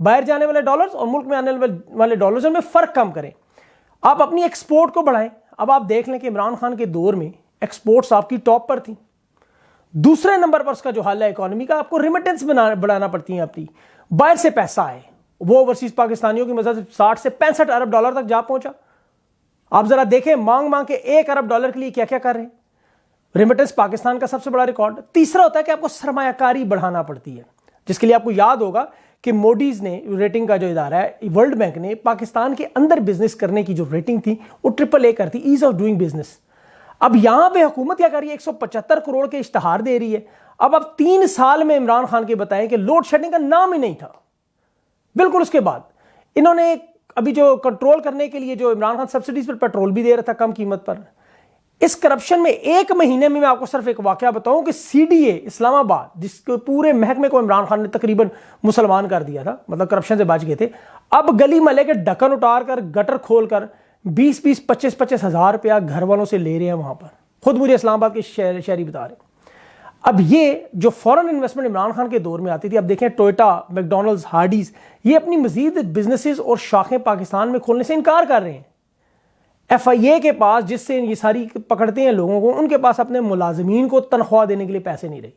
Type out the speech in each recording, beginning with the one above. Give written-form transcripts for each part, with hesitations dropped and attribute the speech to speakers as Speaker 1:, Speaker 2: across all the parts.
Speaker 1: باہر جانے والے ڈالرز اور ملک میں آنے والے ڈالرز میں فرق کم کریں, آپ اپنی ایکسپورٹ کو بڑھائیں. اب آپ دیکھ لیں کہ عمران خان کے دور میں ایکسپورٹس آپ کی ٹاپ پر تھیں. دوسرے نمبر پر اس کا جو حال ہے اکانومی کا, آپ کو ریمیٹنس بڑھانا پڑتی ہیں اپنی, باہر سے پیسہ آئے, وہ اوورسیز پاکستانیوں کی مدد سے 60 سے 65 ارب ڈالر تک جا پہنچا. آپ ذرا دیکھیں مانگ کے 1 ارب ڈالر کے لیے کیا کیا کر رہے ہیں. ریمیٹنس پاکستان کا سب سے بڑا ریکارڈ. تیسرا ہوتا ہے کہ آپ کو سرمایہ کاری بڑھانا پڑتی ہے, جس کے لیے آپ کو یاد ہوگا کہ موڈیز نے, ریٹنگ کا جو ادارہ ہے, ورلڈ بینک نے پاکستان کے اندر بزنس کرنے کی جو ریٹنگ تھی وہ AAA کرتی, ایز آف ڈوئنگ بزنس. اب یہاں پہ حکومت کیا کر رہی ہے, 175 کروڑ کے اشتہار دے رہی ہے. اب 3 سال میں عمران خان کے بتائیں کہ لوڈ شیڈنگ کا نام ہی نہیں تھا. بالکل اس کے بعد انہوں نے ابھی جو کنٹرول کرنے کے لیے جو عمران خان سبسڈیز پر پیٹرول بھی دے رہا تھا کم قیمت پر, اس کرپشن میں 1 مہینے میں آپ کو صرف ایک واقعہ بتاؤں کہ CDA اسلام آباد, جس کے پورے محکمے کو عمران خان نے تقریباً مسلمان کر دیا تھا, مطلب کرپشن سے بچ گئے تھے, اب گلی محلے کے ڈھکن اتار کر, گٹر کھول کر 20-20 25-25 ہزار روپیہ گھر والوں سے لے رہے ہیں وہاں پر. خود مجھے اسلام آباد کے شہری بتا رہے ہیں. اب یہ جو فورن انویسٹمنٹ عمران خان کے دور میں آتی تھی, اب دیکھیں ٹوئٹا, میکڈونلڈز, ہارڈیز, یہ اپنی مزید بزنسز اور شاخیں پاکستان میں کھولنے سے انکار کر رہے ہیں. FIA کے پاس, جس سے یہ ساری پکڑتے ہیں لوگوں کو, ان کے پاس اپنے ملازمین کو تنخواہ دینے کے لیے پیسے نہیں رہی.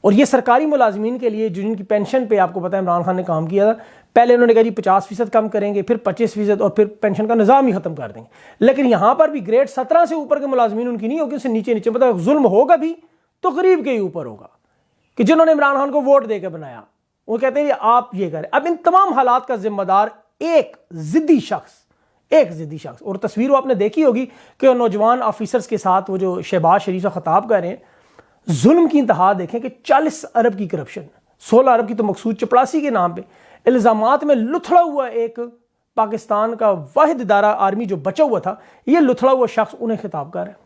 Speaker 1: اور یہ سرکاری ملازمین کے لیے جن کی پینشن پہ آپ کو پتہ ہے عمران خان نے کام کیا تھا, پہلے انہوں نے کہا جی 50% کم کریں گے, پھر 25% اور پھر پینشن کا نظام ہی ختم کر دیں گے. لیکن یہاں پر بھی گریڈ 17 سے اوپر کے ملازمین ان کی نہیں ہوگی, ان سے نیچے مطلب ظلم ہوگا بھی تو غریب کے ہی اوپر ہوگا, کہ جنہوں نے عمران خان کو ووٹ دے کے بنایا وہ کہتے ہیں آپ یہ کریں. اب ان تمام حالات کا ذمہ دار ایک ضدی شخص, اور تصویر وہ آپ نے دیکھی ہوگی کہ نوجوان آفیسرز کے ساتھ وہ جو شہباز شریف سے خطاب کر رہے ہیں, ظلم کی انتہا دیکھیں کہ 40 ارب کی کرپشن, 16 ارب کی تو مقصود چپڑاسی کے نام پہ الزامات میں لتھڑا ہوا ایک پاکستان کا واحد ادارہ آرمی جو بچا ہوا تھا, یہ لتھڑا ہوا شخص انہیں خطاب کر رہے ہیں.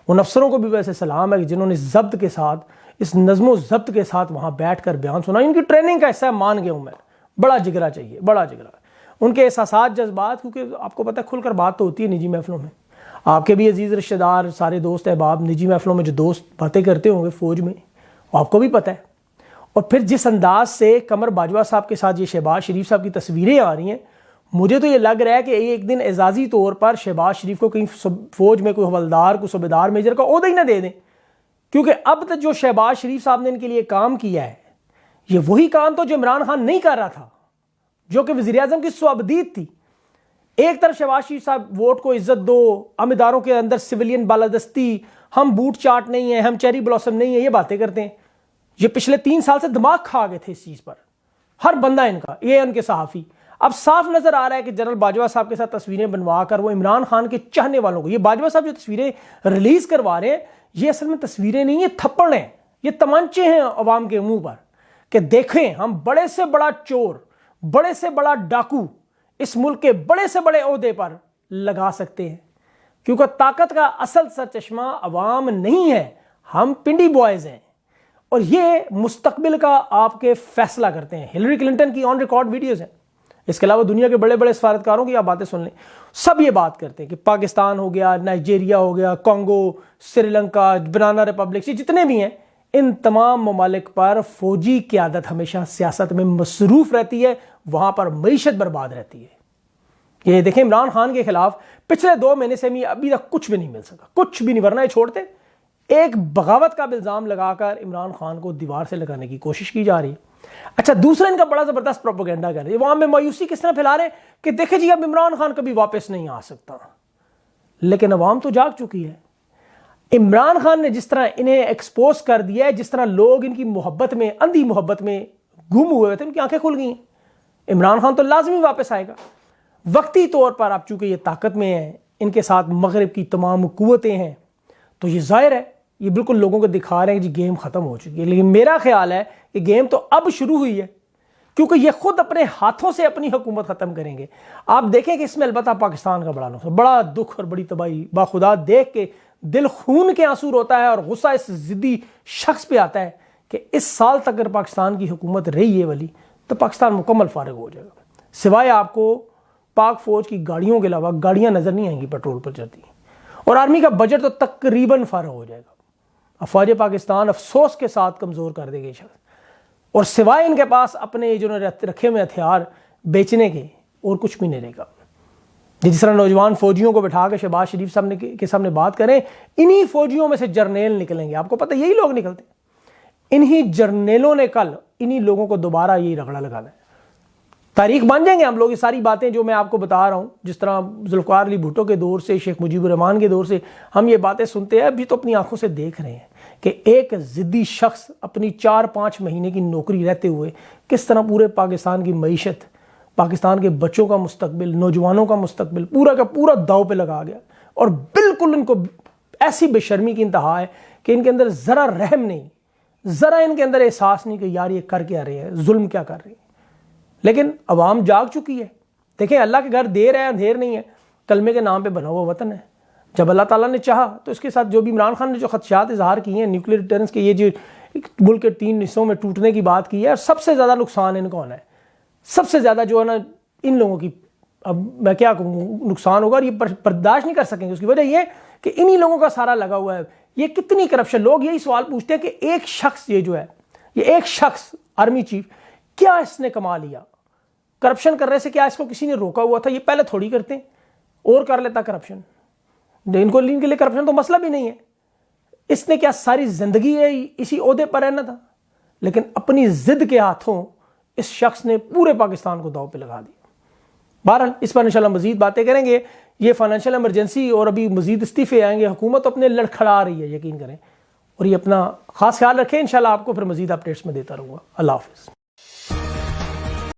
Speaker 1: ان افسروں کو بھی ویسے سلام ہے کہ جنہوں نے ضبط کے ساتھ, اس نظم و ضبط کے ساتھ وہاں بیٹھ کر بیان سنا. ان کی ٹریننگ کا حصہ مان گیا ہوں میں, بڑا جگرا چاہیے, بڑا جگرا. ان کے احساسات, جذبات, کیونکہ آپ کو پتہ ہے کھل کر بات تو ہوتی ہے نجی محفلوں میں. آپ کے بھی عزیز رشتہ دار, سارے دوست احباب نجی محفلوں میں جو دوست باتیں کرتے ہوں گے فوج میں, آپ کو بھی پتہ ہے. اور پھر جس انداز سے قمر باجوہ صاحب کے ساتھ یہ شہباز شریف صاحب کی تصویریں آ رہی ہیں, مجھے تو یہ لگ رہا ہے کہ ایک دن اعزازی طور پر شہباز شریف کو کہیں فوج میں کوئی حوالدار, کوئی صوبیدار, میجر کا عہدہ ہی نہ دے دیں. کیونکہ اب تک جو شہباز شریف صاحب نے ان کے لیے کام کیا ہے, یہ وہی کام تو جو عمران خان نہیں کر رہا تھا, جو کہ وزیر اعظم کی صوبدید تھی. ایک طرف شہباز شریف صاحب ووٹ کو عزت دو, ہم اداروں کے اندر سویلین بالادستی, ہم بوٹ چاٹ نہیں ہیں, ہم چیری بلاسم نہیں ہیں, یہ باتیں کرتے ہیں. یہ پچھلے 3 سال سے دماغ کھا گئے تھے اس چیز پر, ہر بندہ ان کا, یہ ان کے صحافی. اب صاف نظر آ رہا ہے کہ جنرل باجوہ صاحب کے ساتھ تصویریں بنوا کر وہ عمران خان کے چاہنے والوں کو, یہ باجوہ صاحب جو تصویریں ریلیز کروا رہے ہیں, یہ اصل میں تصویریں نہیں, یہ تھپڑ ہیں, یہ تمانچے ہیں عوام کے منہ پر, کہ دیکھیں ہم بڑے سے بڑا چور, بڑے سے بڑا ڈاکو اس ملک کے بڑے سے بڑے عہدے پر لگا سکتے ہیں. کیونکہ طاقت کا اصل سرچشمہ عوام نہیں ہے, ہم پنڈی بوائز ہیں, اور یہ مستقبل کا آپ کے فیصلہ کرتے ہیں. ہلری کلنٹن کی آن ریکارڈ ویڈیوز ہیں, اس کے علاوہ دنیا کے بڑے بڑے سفارتکاروں کی آپ باتیں سن لیں, سب یہ بات کرتے ہیں کہ پاکستان ہو گیا, نائجیریا ہو گیا, Congo, Sri Lanka, banana republic, جتنے بھی ہیں, ان تمام ممالک پر فوجی قیادت ہمیشہ سیاست میں مصروف رہتی ہے, وہاں پر معیشت برباد رہتی ہے. یہ دیکھیں عمران خان کے خلاف پچھلے 2 مہینے سے ابھی تک کچھ بھی نہیں مل سکا, کچھ بھی نہیں, ورنہ یہ چھوڑتے. ایک بغاوت کا الزام لگا کر عمران خان کو دیوار سے لگانے کی کوشش کی جا رہی ہے. اچھا, دوسرا ان کا بڑا زبردست پروپیگنڈا کر رہے ہیں, وہاں میں مایوسی کس طرح پھیلا رہے ہیں کہ دیکھیں جی اب عمران خان کبھی واپس نہیں آ سکتا. لیکن عوام تو جاگ چکی ہے. عمران خان نے جس طرح انہیں ایکسپوز کر دیا ہے, جس طرح لوگ ان کی محبت میں, اندھی محبت میں گم ہوئے تھے, ان کی آنکھیں کھل گئی ہیں. عمران خان تو لازمی واپس آئے گا وقتی طور پر. اب چونکہ یہ طاقت میں ہیں, ان کے ساتھ مغرب کی تمام قوتیں ہیں, تو یہ ظاہر ہے یہ بالکل لوگوں کو دکھا رہے ہیں کہ جی گیم ختم ہو چکی ہے. لیکن میرا خیال ہے کہ گیم تو اب شروع ہوئی ہے, کیونکہ یہ خود اپنے ہاتھوں سے اپنی حکومت ختم کریں گے. آپ دیکھیں کہ اس میں البتہ پاکستان کا بڑا نقصان, بڑا دکھ اور بڑی تباہی باخدا دیکھ کے دل خون کے آنسو روتا ہے, اور غصہ اس ضدی شخص پہ آتا ہے کہ اس سال تک اگر پاکستان کی حکومت رہی ہے والی, تو پاکستان مکمل فارغ ہو جائے گا. سوائے آپ کو پاک فوج کی گاڑیوں کے علاوہ گاڑیاں نظر نہیں آئیں گی پیٹرول پر چلتی, اور آرمی کا بجٹ تو تقریباً فارغ ہو جائے گا. افواج پاکستان افسوس کے ساتھ کمزور کر دے گی شخص. اور سوائے ان کے پاس اپنے جو رکھے ہوئے ہتھیار بیچنے کے اور کچھ بھی نہیں رہے گا. جس طرح نوجوان فوجیوں کو بٹھا کے شہباز شریف صاحب کے سامنے بات کریں, انہی فوجیوں میں سے جرنیل نکلیں گے. آپ کو پتہ یہی لوگ نکلتے ہیں. انہی جرنیلوں نے کل انہی لوگوں کو دوبارہ یہی رگڑا لگانا ہے. تاریخ بن جائیں گے ہم لوگ. یہ ساری باتیں جو میں آپ کو بتا رہا ہوں, جس طرح ذوالفقار علی بھٹو کے دور سے, شیخ مجیب الرحمان کے دور سے ہم یہ باتیں سنتے ہیں, ابھی تو اپنی آنکھوں سے دیکھ رہے ہیں کہ ایک ضدی شخص اپنی 4-5 مہینے کی نوکری رہتے ہوئے کس طرح پورے پاکستان کی معیشت, پاکستان کے بچوں کا مستقبل, نوجوانوں کا مستقبل پورا کا پورا داؤ پہ لگا گیا. اور بالکل ان کو ایسی بے شرمی کی انتہا ہے کہ ان کے اندر ذرا رحم نہیں, ذرا ان کے اندر احساس نہیں کہ یار یہ کر کیا رہے ہیں, ظلم کیا کر رہے ہیں. لیکن عوام جاگ چکی ہے. دیکھیں اللہ کے گھر دیر ہے اندھیر نہیں ہے, کلمے کے نام پہ بنا ہوا وطن ہے. جب اللہ تعالیٰ نے چاہا تو اس کے ساتھ جو بھی عمران خان نے جو خدشات اظہار کیے ہیں نیوکلیر ڈیٹررنس کے, یہ جو ملک کے 3 حصوں میں ٹوٹنے کی بات کی ہے, اور سب سے زیادہ نقصان ان کو ہونا ہے. سب سے زیادہ جو ہے نا ان لوگوں کی, اب میں کیا کہوں, نقصان ہوگا, اور یہ برداشت نہیں کر سکیں گے. اس کی وجہ یہ کہ انہی لوگوں کا سارا لگا ہوا ہے. یہ کتنی کرپشن, لوگ یہی سوال پوچھتے ہیں کہ ایک شخص یہ جو ہے, یہ ایک شخص آرمی چیف, کیا اس نے کما لیا کرپشن کرنے سے؟ کیا اس کو کسی نے روکا ہوا تھا؟ یہ پہلے تھوڑی کرتے ہیں, اور کر لیتا کرپشن. ان کے لیے کرپشن تو مسئلہ بھی نہیں ہے. اس نے کیا ساری زندگی ہے اسی عہدے پر رہنا تھا؟ لیکن اپنی ضد کے ہاتھوں اس شخص نے پورے پاکستان کو داؤ پہ لگا دیا. بہرحال اس پر انشاءاللہ مزید باتیں کریں گے. یہ فائنینشیل ایمرجنسی اور ابھی مزید استعفے آئیں گے, حکومت اپنے لڑکھڑا رہی ہے, یقین کریں. اور یہ اپنا خاص خیال رکھیں. انشاءاللہ آپ کو پھر مزید اپڈیٹس میں دیتا رہوں گا. اللہ حافظ.